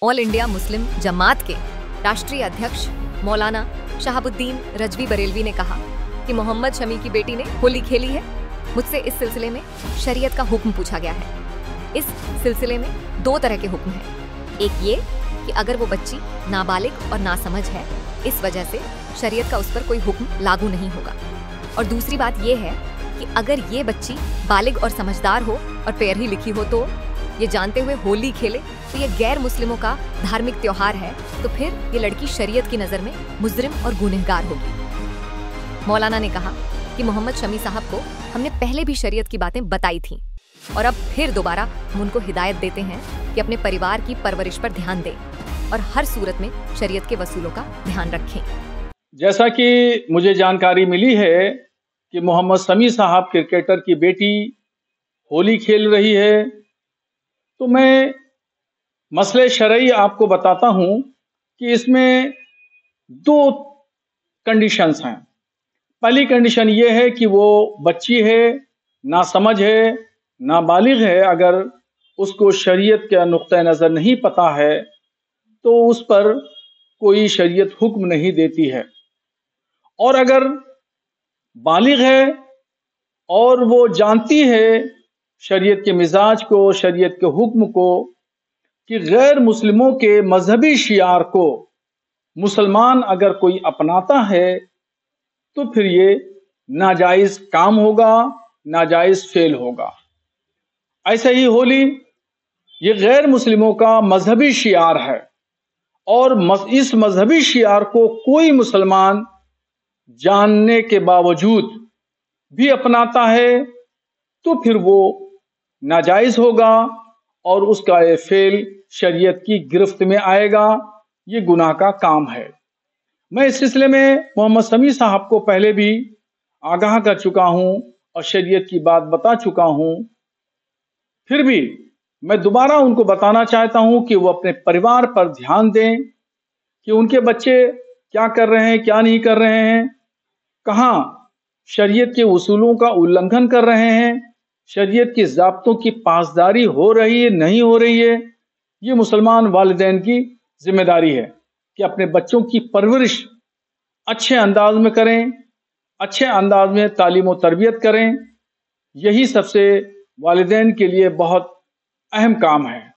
All India Muslim जमात के राष्ट्रीय अध्यक्ष मौलाना शहाबुद्दीन रजवी बरेलवी ने कहा कि मोहम्मद शमी की बेटी ने होली खेली है। मुझसे इस सिलसिले में शरीयत का हुक्म पूछा गया है। इस सिलसिले में 2 तरह के हुक्म हैं। एक ये कि अगर वो बच्ची नाबालिग और नासमझ है, इस वजह से शरीयत का उस पर कोई हुक्म लागू नहीं होगा। और दूसरी बात ये है कि अगर ये बच्ची बालिग और समझदार हो और पढ़ी लिखी हो तो ये जानते हुए होली खेले तो ये गैर मुस्लिमों का धार्मिक त्योहार है, तो फिर ये लड़की शरीयत की नज़र में मुजरिम और गुनहगार होगी। मौलाना ने कहा कि मोहम्मद शमी साहब को हमने पहले भी शरीयत की बातें बताई थीं और अब फिर दोबारा हम उनको हिदायत देते हैं कि अपने परिवार की परवरिश पर ध्यान दें और हर सूरत में शरीयत के वसूलों का ध्यान रखें। जैसा कि मुझे जानकारी मिली है कि मोहम्मद शमी साहब क्रिकेटर की बेटी होली खेल रही है, तो मैं मसले शरई आपको बताता हूं कि इसमें 2 कंडीशंस हैं। पहली कंडीशन ये है कि वो बच्ची है, नासमझ है, नाबालिग है। अगर उसको शरीयत का नुक्ता नज़र नहीं पता है तो उस पर कोई शरीयत हुक्म नहीं देती है। और अगर बालिग है और वो जानती है शरीयत के मिजाज को, शरीयत के हुक्म को, कि गैर मुस्लिमों के मजहबी शियार को मुसलमान अगर कोई अपनाता है तो फिर ये नाजायज काम होगा, नाजायज फेल होगा। ऐसे ही होली ये गैर मुस्लिमों का मजहबी शियार है और इस मजहबी शियार को कोई मुसलमान जानने के बावजूद भी अपनाता है तो फिर वो नाजायज होगा और उसका ये फेल शरीयत की गिरफ्त में आएगा। ये गुनाह का काम है। मैं इस सिलसिले में मोहम्मद शमी साहब को पहले भी आगाह कर चुका हूं और शरीयत की बात बता चुका हूं। फिर भी मैं दोबारा उनको बताना चाहता हूं कि वो अपने परिवार पर ध्यान दें कि उनके बच्चे क्या कर रहे हैं, क्या नहीं कर रहे हैं, कहां शरीयत के उसूलों का उल्लंघन कर रहे हैं, शरीयत के ज़ाब्तों की पासदारी हो रही है, नहीं हो रही है। ये मुसलमान वालिदैन की जिम्मेदारी है कि अपने बच्चों की परवरिश अच्छे अंदाज में करें, अच्छे अंदाज में तालीम और तरबियत करें। यही सबसे वालिदैन के लिए बहुत अहम काम है।